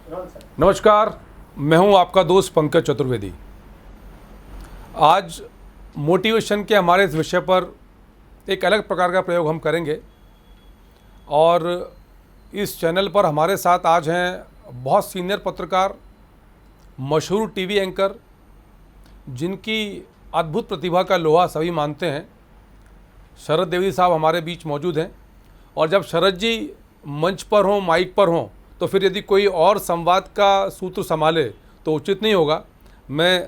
नमस्कार, मैं हूं आपका दोस्त पंकज चतुर्वेदी। आज मोटिवेशन के हमारे इस विषय पर एक अलग प्रकार का प्रयोग हम करेंगे और इस चैनल पर हमारे साथ आज हैं बहुत सीनियर पत्रकार, मशहूर टीवी एंकर, जिनकी अद्भुत प्रतिभा का लोहा सभी मानते हैं। शरद द्विवेदी साहब हमारे बीच मौजूद हैं और जब शरद जी मंच पर हों, माइक पर हों, तो फिर यदि कोई और संवाद का सूत्र संभाले तो उचित नहीं होगा। मैं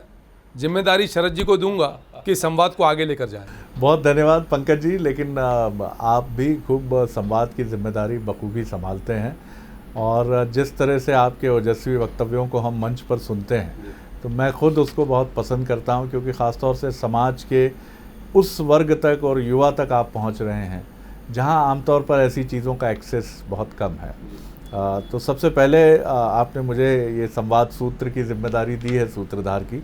जिम्मेदारी शरद जी को दूंगा कि संवाद को आगे लेकर जाएं। बहुत धन्यवाद पंकज जी, लेकिन आप भी खूब संवाद की जिम्मेदारी बखूबी संभालते हैं और जिस तरह से आपके ओजस्वी वक्तव्यों को हम मंच पर सुनते हैं तो मैं खुद उसको बहुत पसंद करता हूं, क्योंकि ख़ास तौर से समाज के उस वर्ग तक और युवा तक आप पहुंच रहे हैं जहां आमतौर पर ऐसी चीज़ों का एक्सेस बहुत कम है। तो सबसे पहले आपने मुझे ये संवाद सूत्र की जिम्मेदारी दी है, सूत्रधार की।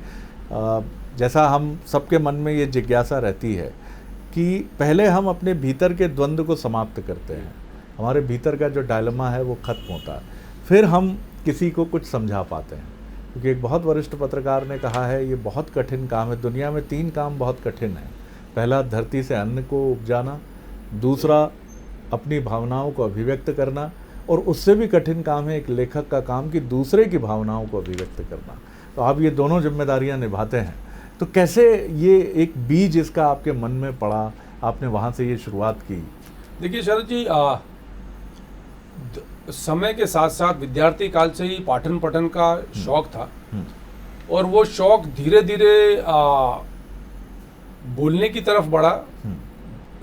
जैसा हम सबके मन में ये जिज्ञासा रहती है कि पहले हम अपने भीतर के द्वंद्व को समाप्त करते हैं, हमारे भीतर का जो डायलेमा है वो ख़त्म होता है, फिर हम किसी को कुछ समझा पाते हैं। क्योंकि एक बहुत वरिष्ठ पत्रकार ने कहा है, ये बहुत कठिन काम है। दुनिया में 3 काम बहुत कठिन हैं। पहला, धरती से अन्न को उपजाना, दूसरा, अपनी भावनाओं को अभिव्यक्त करना, और उससे भी कठिन काम है एक लेखक का काम कि दूसरे की भावनाओं को अभिव्यक्त करना। तो आप ये दोनों जिम्मेदारियां निभाते हैं, तो कैसे ये एक बीज इसका आपके मन में पड़ा, आपने वहाँ से ये शुरुआत की? देखिए शरद जी, समय के साथ साथ विद्यार्थी काल से ही पाठन पठन का शौक था और वो शौक धीरे धीरे बोलने की तरफ बढ़ा।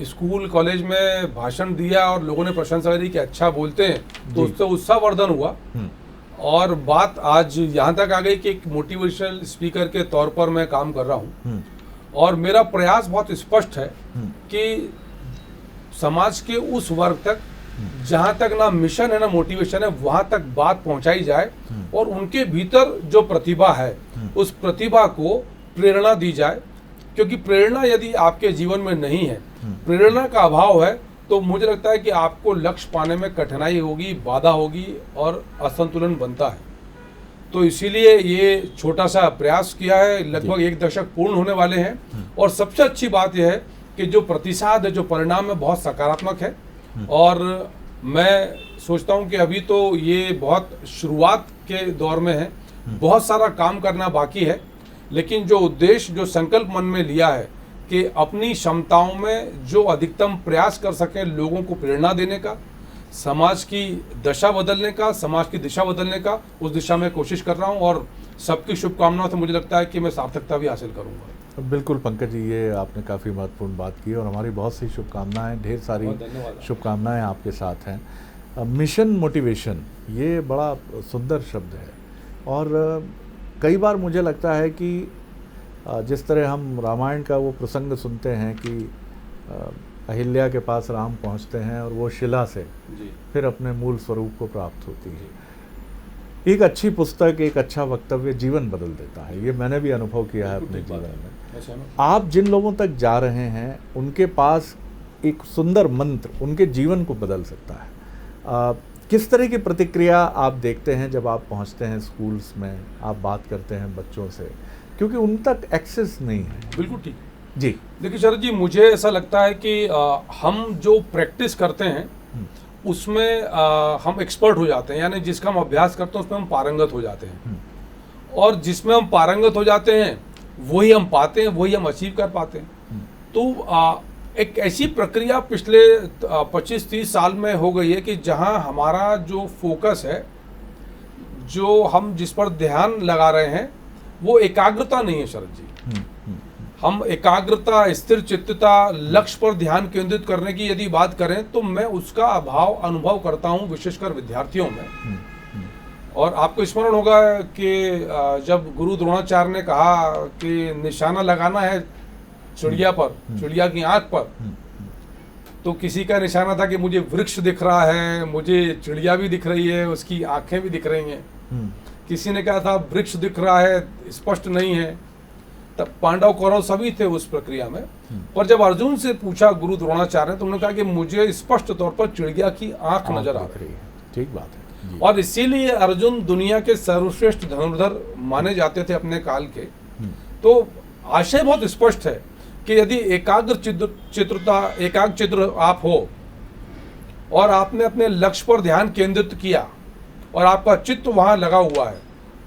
स्कूल कॉलेज में भाषण दिया और लोगों ने प्रशंसा करी कि अच्छा बोलते हैं, तो उससे उत्साहवर्धन हुआ और बात आज यहाँ तक आ गई कि एक मोटिवेशनल स्पीकर के तौर पर मैं काम कर रहा हूँ। और मेरा प्रयास बहुत स्पष्ट है कि समाज के उस वर्ग तक जहाँ तक ना मिशन है ना मोटिवेशन है, वहाँ तक बात पहुँचाई जाए और उनके भीतर जो प्रतिभा है उस प्रतिभा को प्रेरणा दी जाए। क्योंकि प्रेरणा यदि आपके जीवन में नहीं है, प्रेरणा का अभाव है, तो मुझे लगता है कि आपको लक्ष्य पाने में कठिनाई होगी, बाधा होगी और असंतुलन बनता है। तो इसीलिए ये छोटा सा प्रयास किया है, लगभग 1 दशक पूर्ण होने वाले हैं और सबसे अच्छी बात यह है कि जो प्रतिसाद है, जो परिणाम है, बहुत सकारात्मक है। और मैं सोचता हूँ कि अभी तो ये बहुत शुरुआत के दौर में है, बहुत सारा काम करना बाकी है, लेकिन जो उद्देश्य, जो संकल्प मन में लिया है कि अपनी क्षमताओं में जो अधिकतम प्रयास कर सकें, लोगों को प्रेरणा देने का, समाज की दशा बदलने का, समाज की दिशा बदलने का, उस दिशा में कोशिश कर रहा हूं और सबकी शुभकामनाओं से मुझे लगता है कि मैं सार्थकता भी हासिल करूंगा। बिल्कुल पंकज जी, ये आपने काफ़ी महत्वपूर्ण बात की और हमारी बहुत सी शुभकामनाएं, ढेर सारी शुभकामनाएं आपके साथ हैं। मिशन मोटिवेशन, ये बड़ा सुंदर शब्द है और कई बार मुझे लगता है कि जिस तरह हम रामायण का वो प्रसंग सुनते हैं कि अहिल्या के पास राम पहुंचते हैं और वो शिला से फिर अपने मूल स्वरूप को प्राप्त होती है। एक अच्छी पुस्तक, एक अच्छा वक्तव्य जीवन बदल देता है, ये मैंने भी अनुभव किया है अपने जीवन में। आप जिन लोगों तक जा रहे हैं उनके पास एक सुंदर मंत्र उनके जीवन को बदल सकता है। किस तरह की प्रतिक्रिया आप देखते हैं जब आप पहुंचते हैं स्कूल्स में, आप बात करते हैं बच्चों से, क्योंकि उन तक एक्सेस नहीं है? बिल्कुल ठीक जी। देखिए शरद जी, मुझे ऐसा लगता है कि हम जो प्रैक्टिस करते हैं उसमें हम एक्सपर्ट हो जाते हैं, यानी जिसका हम अभ्यास करते हैं उसमें हम पारंगत हो जाते हैं और जिसमें हम पारंगत हो जाते हैं वही हम पाते हैं, वही हम अचीव कर पाते हैं। तो एक ऐसी प्रक्रिया पिछले 25-30 साल में हो गई है कि जहां हमारा जो फोकस है, जो हम जिस पर ध्यान लगा रहे हैं, वो एकाग्रता नहीं है शरद जी। हम एकाग्रता, स्थिर चित्तता, लक्ष्य पर ध्यान केंद्रित करने की यदि बात करें तो मैं उसका अभाव अनुभव करता हूं, विशेषकर विद्यार्थियों में। और आपको स्मरण होगा कि जब गुरु द्रोणाचार्य ने कहा कि निशाना लगाना है चिड़िया पर, चिड़िया की आंख पर, तो किसी का निशाना था कि मुझे वृक्ष दिख रहा है, मुझे चिड़िया भी दिख रही है, उसकी आंखें भी दिख रही हैं। किसी ने कहा था वृक्ष दिख रहा है, स्पष्ट नहीं है। तब पांडव कौरव सभी थे उस प्रक्रिया में। पर जब अर्जुन से पूछा गुरु द्रोणाचार्य ने, तो उन्होंने कहा कि मुझे स्पष्ट तौर पर चिड़िया की आंख नजर आ रही है। ठीक बात है। और इसीलिए अर्जुन दुनिया के सर्वश्रेष्ठ धनुर्धर माने जाते थे अपने काल के। तो आशय बहुत स्पष्ट है कि यदि एकाग्र चित्र आप हो और आपने अपने लक्ष्य पर ध्यान केंद्रित किया और आपका चित्त वहाँ लगा हुआ है,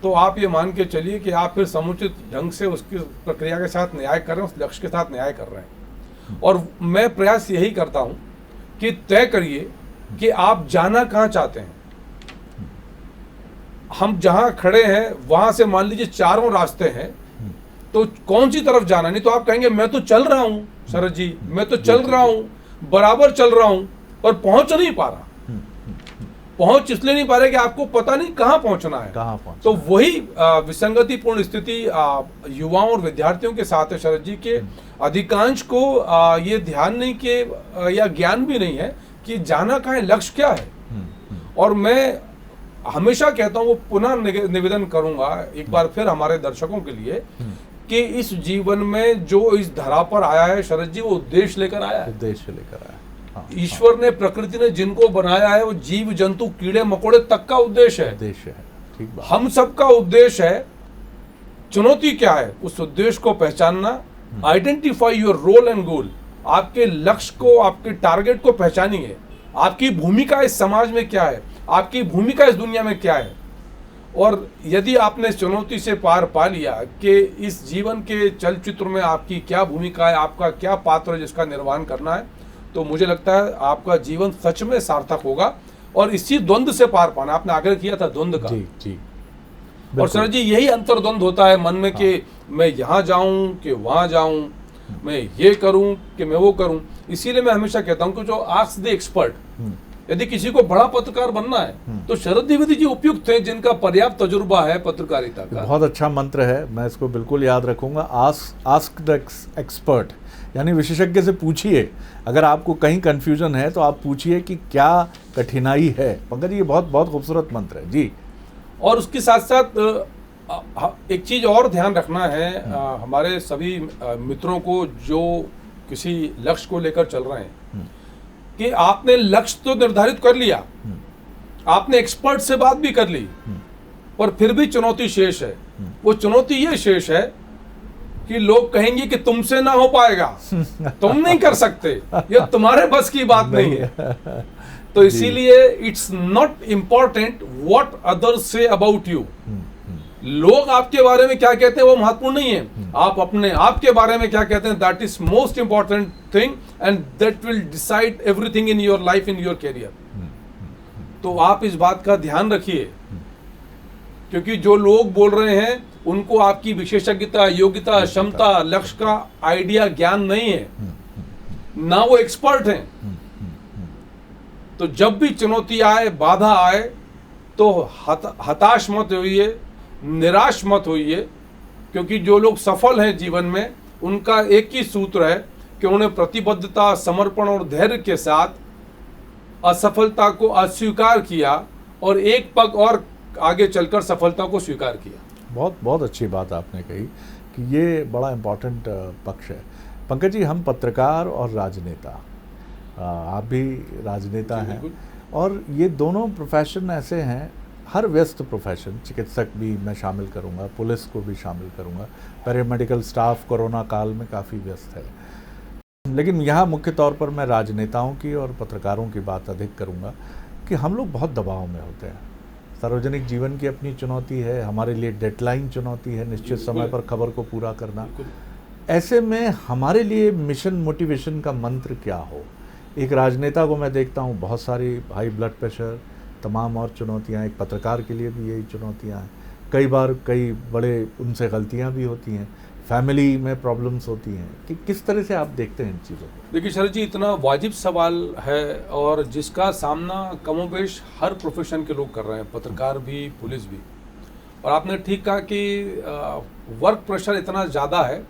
तो आप ये मान के चलिए कि आप फिर समुचित ढंग से उसकी प्रक्रिया के साथ न्याय कर रहे हैं, उस लक्ष्य के साथ न्याय कर रहे हैं। और मैं प्रयास यही करता हूँ कि तय करिए कि आप जाना कहाँ चाहते हैं। हम जहाँ खड़े हैं वहाँ से मान लीजिए चारों रास्ते हैं, तो कौन सी तरफ जाना। नहीं तो आप कहेंगे मैं तो चल रहा हूँ शरद जी, मैं तो चल रहा हूँ, बराबर चल रहा हूँ, पर पहुँच नहीं पा रहा। पहुंच इसलिए नहीं पा रहे कि आपको पता नहीं कहाँ पहुंचना है। तो वही विसंगतिपूर्ण स्थिति युवाओं और विद्यार्थियों के साथ है शरद जी के। अधिकांश को ये ध्यान नहीं कि या ज्ञान भी नहीं है कि जाना कहाँ है, लक्ष्य क्या है। और मैं हमेशा कहता हूँ, वो पुनः निवेदन करूंगा एक बार फिर हमारे दर्शकों के लिए कि इस जीवन में जो इस धरा पर आया है शरद जी, वो उद्देश्य लेकर आया है। उद्देश्य लेकर आया। ईश्वर ने, प्रकृति ने जिनको बनाया है, वो जीव जंतु कीड़े मकोड़े तक का उद्देश्य है। ठीक बात। हम सबका उद्देश्य है। चुनौती क्या है? उस उद्देश्य को पहचानना। आइडेंटिफाई योर रोल एंड गोल। आपके लक्ष्य को, आपके टारगेट को पहचानिए। आपकी भूमिका इस समाज में क्या है, आपकी भूमिका इस दुनिया में क्या है। और यदि आपने चुनौती से पार पा लिया कि इस जीवन के चलचित्र में आपकी क्या भूमिका है, आपका क्या पात्र है जिसका निर्वहन करना है, तो मुझे लगता है आपका जीवन सच में सार्थक होगा। और इसी द्वंद्व से पार पाना, आपने आग्रह किया था द्वंद्व का। जी। और सर जी, यही अंतर्द्वंद होता है मन में कि मैं यहाँ जाऊं कि वहाँ जाऊं, मैं ये करूं कि मैं वो करूं। इसीलिए मैं हमेशा कहता हूं कि जो आस्क द एक्सपर्ट, यदि किसी को बड़ा पत्रकार बनना है तो शरद द्विवेदी जी उपयुक्त हैं, जिनका पर्याप्त तजुर्बा है पत्रकारिता का। बहुत अच्छा मंत्र है, मैं इसको बिल्कुल याद रखूंगा। आस्क द एक्सपर्ट, यानी विशेषज्ञ से पूछिए। अगर आपको कहीं कंफ्यूजन है तो आप पूछिए कि क्या कठिनाई है। पंकज जी, ये बहुत बहुत खूबसूरत मंत्र है जी। और उसके साथ साथ एक चीज और ध्यान रखना है हमारे सभी मित्रों को जो किसी लक्ष्य को लेकर चल रहे हैं, कि आपने लक्ष्य तो निर्धारित कर लिया, आपने एक्सपर्ट से बात भी कर ली, पर फिर भी चुनौती शेष है। वो चुनौती ये शेष है कि लोग कहेंगे कि तुमसे ना हो पाएगा, तुम नहीं कर सकते, ये तुम्हारे बस की बात नहीं है। तो इसीलिए it's not important what others say about you. लोग आपके बारे में क्या कहते हैं वो महत्वपूर्ण नहीं है, आप अपने आप के बारे में क्या कहते हैं, that is most important thing, and that will decide everything in your life, in your career. तो आप इस बात का ध्यान रखिए, क्योंकि जो लोग बोल रहे हैं उनको आपकी विशेषज्ञता, योग्यता, क्षमता, लक्ष्य का आइडिया, ज्ञान नहीं है, ना वो एक्सपर्ट हैं। तो जब भी चुनौती आए, बाधा आए, तो हताश मत होइए, निराश मत होइए, क्योंकि जो लोग सफल हैं जीवन में, उनका एक ही सूत्र है कि उन्होंने प्रतिबद्धता, समर्पण और धैर्य के साथ असफलता को अस्वीकार किया और एक पग और आगे चलकर सफलता को स्वीकार किया। बहुत बहुत अच्छी बात आपने कही कि ये बड़ा इम्पोर्टेंट पक्ष है। पंकज जी, हम पत्रकार और राजनेता, आप भी राजनेता हैं, और ये दोनों प्रोफेशन ऐसे हैं, हर व्यस्त प्रोफेशन, चिकित्सक भी मैं शामिल करूंगा, पुलिस को भी शामिल करूंगा, पैरामेडिकल स्टाफ कोरोना काल में काफ़ी व्यस्त है। लेकिन यहाँ मुख्य तौर पर मैं राजनेताओं की और पत्रकारों की बात अधिक करूँगा कि हम लोग बहुत दबाव में होते हैं। सार्वजनिक जीवन की अपनी चुनौती है, हमारे लिए डेडलाइन चुनौती है, निश्चित समय पर खबर को पूरा करना। ऐसे में हमारे लिए मिशन मोटिवेशन का मंत्र क्या हो? एक राजनेता को मैं देखता हूँ, बहुत सारी हाई ब्लड प्रेशर, तमाम और चुनौतियाँ, एक पत्रकार के लिए भी यही चुनौतियाँ हैं। कई बार कई बड़े उनसे गलतियाँ भी होती हैं, फैमिली में प्रॉब्लम्स होती हैं, कि किस तरह से आप देखते हैं इन चीज़ों को? देखिए शरद जी, इतना वाजिब सवाल है और जिसका सामना कमोबेश हर प्रोफेशन के लोग कर रहे हैं, पत्रकार भी, पुलिस भी। और आपने ठीक कहा कि वर्क प्रेशर इतना ज़्यादा है,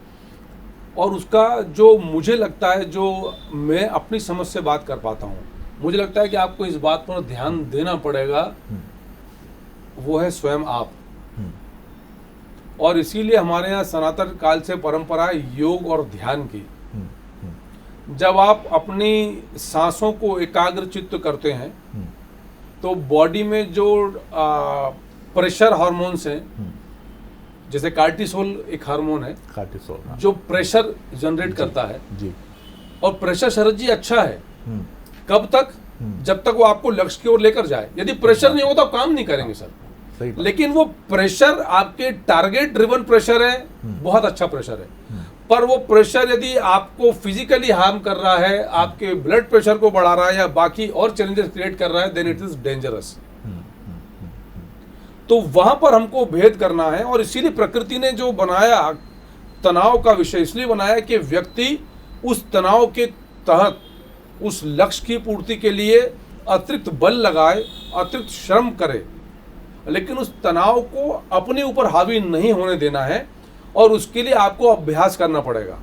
और उसका जो मुझे लगता है, जो मैं अपनी समझ से बात कर पाता हूँ, मुझे लगता है कि आपको इस बात पर ध्यान देना पड़ेगा, वो है स्वयं आप। और इसीलिए हमारे यहाँ सनातन काल से परंपरा है योग और ध्यान की। जब आप अपनी सांसों को एकाग्र चित्त करते हैं, तो बॉडी में जो प्रेशर हार्मोन्स हैं, जैसे कार्टिसोल एक हार्मोन है, कार्टिसोल, हाँ। जो प्रेशर जनरेट करता है जी। और प्रेशर शरद जी अच्छा है कब तक, जब तक वो आपको लक्ष्य की ओर लेकर जाए। यदि प्रेशर नहीं होता आप काम नहीं करेंगे सर। सही बात। लेकिन वो प्रेशर आपके टारगेट ड्रिवन प्रेशर है, बहुत अच्छा प्रेशर है, पर वो प्रेशर यदि आपको फिजिकली हार्म कर रहा है, आपके ब्लड प्रेशर को बढ़ा रहा है या बाकी और चैलेंजेस क्रिएट कर रहा है, देन इट इज डेंजरस। तो वहां पर हमको भेद करना है, और इसीलिए प्रकृति ने जो बनाया तनाव का विषय इसलिए बनाया कि व्यक्ति उस तनाव के तहत उस लक्ष्य की पूर्ति के लिए अतिरिक्त बल लगाए, अतिरिक्त श्रम करे, लेकिन उस तनाव को अपने ऊपर हावी नहीं होने देना है, और उसके लिए आपको अभ्यास करना पड़ेगा।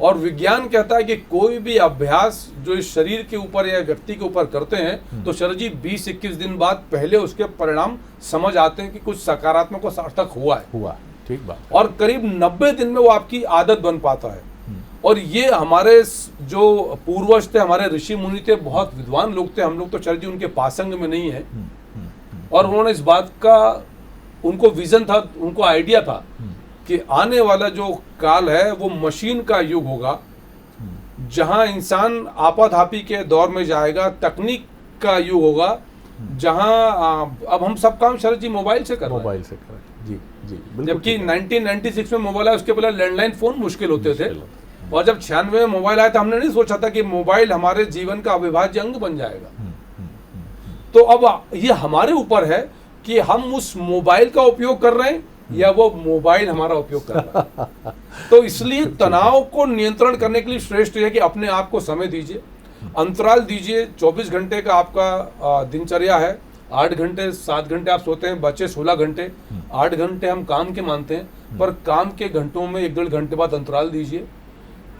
और विज्ञान कहता है कि कोई भी अभ्यास जो इस शरीर के ऊपर या व्यक्ति के ऊपर करते हैं तो शरद जी 20-21 दिन बाद पहले उसके परिणाम समझ आते हैं कि कुछ सकारात्मक और सार्थक हुआ है। ठीक बात। और करीब 90 दिन में वो आपकी आदत बन पाता है। और ये हमारे जो पूर्वज थे, हमारे ऋषि मुनि थे, बहुत विद्वान लोग थे, हम लोग तो शरद जी उनके पासंग में नहीं है, और उन्होंने इस बात का, उनको विजन था, उनको आइडिया था कि आने वाला जो काल है वो मशीन का युग होगा, जहां इंसान आपाधापी के दौर में जाएगा, तकनीक का युग होगा, जहां अब हम सब काम शरद जी मोबाइल से कर रहे हैं। मोबाइल से कर रहे हैं, जी जी, बिल्कुल। जबकि 1996 में मोबाइल आया, उसके पहले लैंडलाइन फोन मुश्किल होते थे, और जब 96 में मोबाइल आया तो हमने नहीं सोचा था कि मोबाइल हमारे जीवन का अविभाज्य अंग बन जाएगा। तो अब ये हमारे ऊपर है कि हम उस मोबाइल का उपयोग कर रहे हैं या वो मोबाइल हमारा उपयोग कर रहा है। तो इसलिए तनाव को नियंत्रण करने के लिए श्रेष्ठ है कि अपने आप को समय दीजिए, अंतराल दीजिए। 24 घंटे का आपका दिनचर्या है, 8 घंटे 7 घंटे आप सोते हैं, बचे 16 घंटे, 8 घंटे हम काम के मानते हैं, पर काम के घंटों में 1-1.5 घंटे बाद अंतराल दीजिए।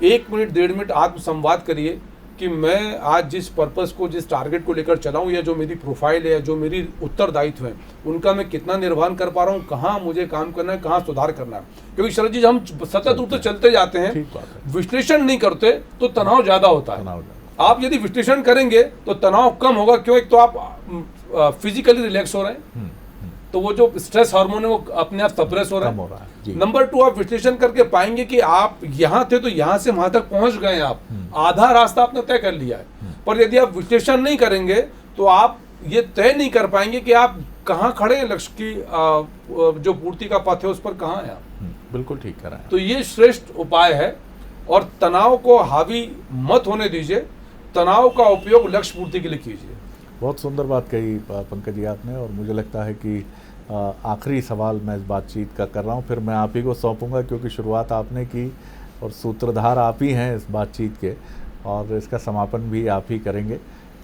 1 मिनट 1.5 मिनट आत्म संवाद करिए कि मैं आज जिस पर्पस को, जिस टारगेट को लेकर चला हूँ, या जो मेरी प्रोफाइल है या जो मेरी उत्तरदायित्व है, उनका मैं कितना निर्वहन कर पा रहा हूँ, कहाँ मुझे काम करना है, कहाँ सुधार करना है। क्योंकि शरद जी हम सतत रूप से चलते जाते हैं, विश्लेषण नहीं करते तो तनाव ज्यादा होता है। आप यदि विश्लेषण करेंगे तो तनाव कम होगा। क्यों? एक तो आप फिजिकली रिलैक्स हो रहे हैं, तो वो जो स्ट्रेस हार्मोन है वो अपने आप सप्रेस हो रहा है। नंबर 2, आप विश्लेषण करके पाएंगे कि आप यहाँ थे तो यहाँ से वहां तक पहुंच गए, आप आधा रास्ता आपने तय कर लिया है। पर यदि आप विश्लेषण नहीं करेंगे तो आप ये तय नहीं कर पाएंगे कि आप कहाँ खड़े हैं, लक्ष्य की जो पूर्ति का पथ है उस पर कहाँ है आप। बिल्कुल ठीक कर रहे हैं। तो ये श्रेष्ठ उपाय है, और तनाव को हावी मत होने दीजिए, तनाव का उपयोग लक्ष्य पूर्ति के लिए कीजिए। बहुत सुंदर बात कही पंकज जी आपने, और मुझे लगता है कि आखिरी सवाल मैं इस बातचीत का कर रहा हूँ, फिर मैं आप ही को सौंपूंगा, क्योंकि शुरुआत आपने की और सूत्रधार आप ही हैं इस बातचीत के, और इसका समापन भी आप ही करेंगे।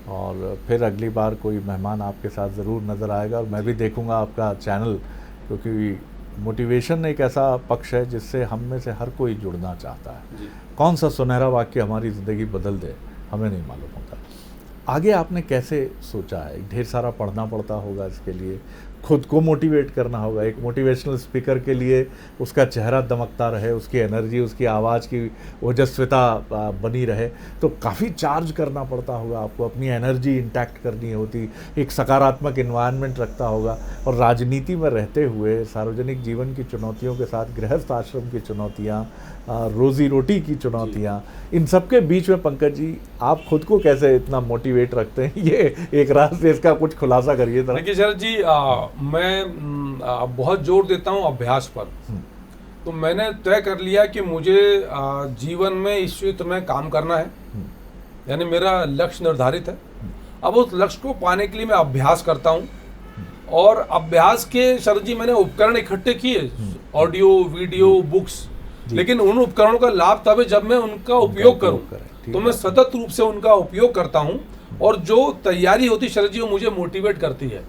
और फिर अगली बार कोई मेहमान आपके साथ ज़रूर नज़र आएगा, और मैं भी देखूंगा आपका चैनल, क्योंकि मोटिवेशन एक ऐसा पक्ष है जिससे हम में से हर कोई जुड़ना चाहता है। कौन सा सुनहरा वाक्य हमारी ज़िंदगी बदल दे हमें नहीं मालूम होता। आगे आपने कैसे सोचा है? ढेर सारा पढ़ना पड़ता होगा इसके लिए, खुद को मोटिवेट करना होगा। एक मोटिवेशनल स्पीकर के लिए उसका चेहरा दमकता रहे, उसकी एनर्जी, उसकी आवाज़ की ओजस्विता बनी रहे, तो काफ़ी चार्ज करना पड़ता होगा आपको, अपनी एनर्जी इंटैक्ट करनी होती, एक सकारात्मक इन्वायरमेंट रखता होगा। और राजनीति में रहते हुए सार्वजनिक जीवन की चुनौतियों के साथ गृहस्थ आश्रम की चुनौतियाँ, रोज़ी रोटी की चुनौतियाँ, इन सब के बीच में पंकज जी आप खुद को कैसे इतना मोटिवेट रखते हैं? ये एक रात से इसका कुछ खुलासा करिए। देखिए शरद जी, मैं बहुत जोर देता हूँ अभ्यास पर। तो मैंने तय कर लिया कि मुझे जीवन में इस क्षेत्र में काम करना है, यानी मेरा लक्ष्य निर्धारित है। अब उस लक्ष्य को पाने के लिए मैं अभ्यास करता हूँ, और अभ्यास के शरद जी मैंने उपकरण इकट्ठे किए, ऑडियो, वीडियो, बुक्स, लेकिन उन उपकरणों का लाभ तब है जब मैं उनका उपयोग करूं। तो मैं सतत रूप से उनका उपयोग करता हूं, और जो तैयारी होती शरद जी वो मुझे मोटिवेट करती है।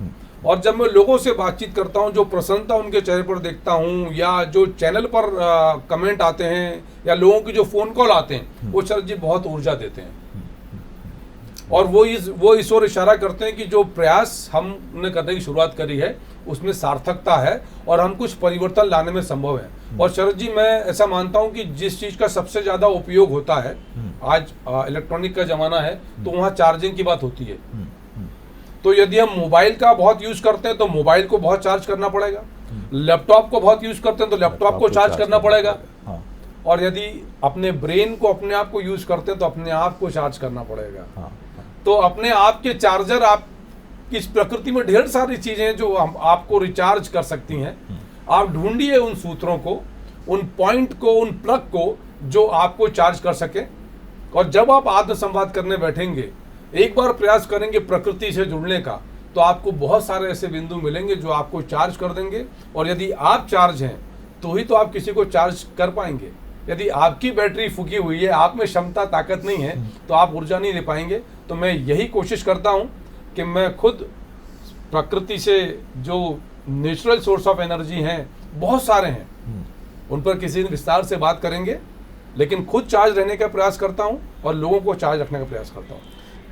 और जब मैं लोगों से बातचीत करता हूं, जो प्रसन्नता उनके चेहरे पर देखता हूं, या जो चैनल पर कमेंट आते हैं, या लोगों की जो फोन कॉल आते हैं, वो शरद जी बहुत ऊर्जा देते हैं। और वो इस ओर इशारा करते हैं कि जो प्रयास हमने करने की शुरुआत करी है उसमें सार्थकता है, और हम कुछ परिवर्तन लाने में संभव है। और शरद जी मैं ऐसा मानता हूं कि जिस चीज का सबसे ज्यादा उपयोग होता है, आज इलेक्ट्रॉनिक का जमाना है, तो वहाँ चार्जिंग की बात होती है। तो यदि हम मोबाइल का बहुत यूज करते हैं तो मोबाइल को बहुत चार्ज करना पड़ेगा, लैपटॉप को बहुत यूज करते हैं तो लैपटॉप को चार्ज करना पड़ेगा, हाँ, और यदि अपने ब्रेन को अपने आप को यूज करते हैं तो अपने आप को चार्ज करना पड़ेगा। हाँ, तो अपने आप के चार्जर, आप इस प्रकृति में ढेर सारी चीजें हैं जो हम आपको रिचार्ज कर सकती हैं। आप ढूंढिए उन सूत्रों को, उन पॉइंट को, उन प्लग को जो आपको चार्ज कर सके। और जब आप आत्मसंवाद करने बैठेंगे, एक बार प्रयास करेंगे प्रकृति से जुड़ने का, तो आपको बहुत सारे ऐसे बिंदु मिलेंगे जो आपको चार्ज कर देंगे। और यदि आप चार्ज हैं तो ही तो आप किसी को चार्ज कर पाएंगे। यदि आपकी बैटरी फूकी हुई है, आप में क्षमता ताकत नहीं है, तो आप ऊर्जा नहीं दे पाएंगे। तो मैं यही कोशिश करता हूँ कि मैं खुद प्रकृति से जो नेचुरल सोर्स ऑफ एनर्जी हैं, बहुत सारे हैं, उन पर किसी दिन विस्तार से बात करेंगे, लेकिन खुद चार्ज रहने का प्रयास करता हूं और लोगों को चार्ज रखने का प्रयास करता हूं।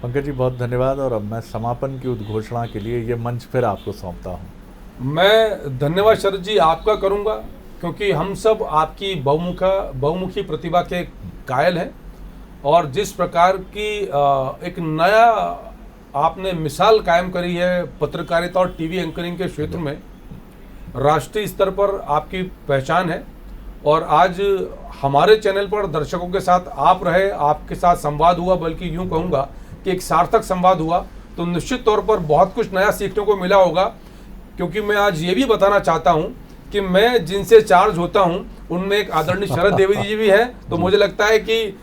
पंकज जी बहुत धन्यवाद। और अब मैं समापन की उद्घोषणा के लिए ये मंच फिर आपको सौंपता हूं। मैं धन्यवाद शरद जी आपका करूंगा, क्योंकि हम सब आपकी बहुमुखी प्रतिभा के कायल हैं। और जिस प्रकार की एक नया आपने मिसाल कायम करी है पत्रकारिता और टीवी एंकरिंग के क्षेत्र में, राष्ट्रीय स्तर पर आपकी पहचान है। और आज हमारे चैनल पर दर्शकों के साथ आप रहे, आपके साथ संवाद हुआ, बल्कि यूं कहूँगा कि एक सार्थक संवाद हुआ, तो निश्चित तौर पर बहुत कुछ नया सीखने को मिला होगा। क्योंकि मैं आज ये भी बताना चाहता हूँ कि मैं जिनसे चार्ज होता हूँ उनमें एक आदरणीय शरद देवी जी भी है। तो मुझे लगता है कि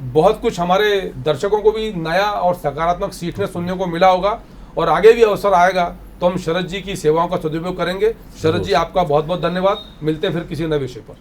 बहुत कुछ हमारे दर्शकों को भी नया और सकारात्मक सीखने सुनने को मिला होगा, और आगे भी अवसर आएगा तो हम शरद जी की सेवाओं का सदुपयोग करेंगे। शरद जी आपका बहुत बहुत धन्यवाद। मिलते हैं फिर किसी नए विषय पर।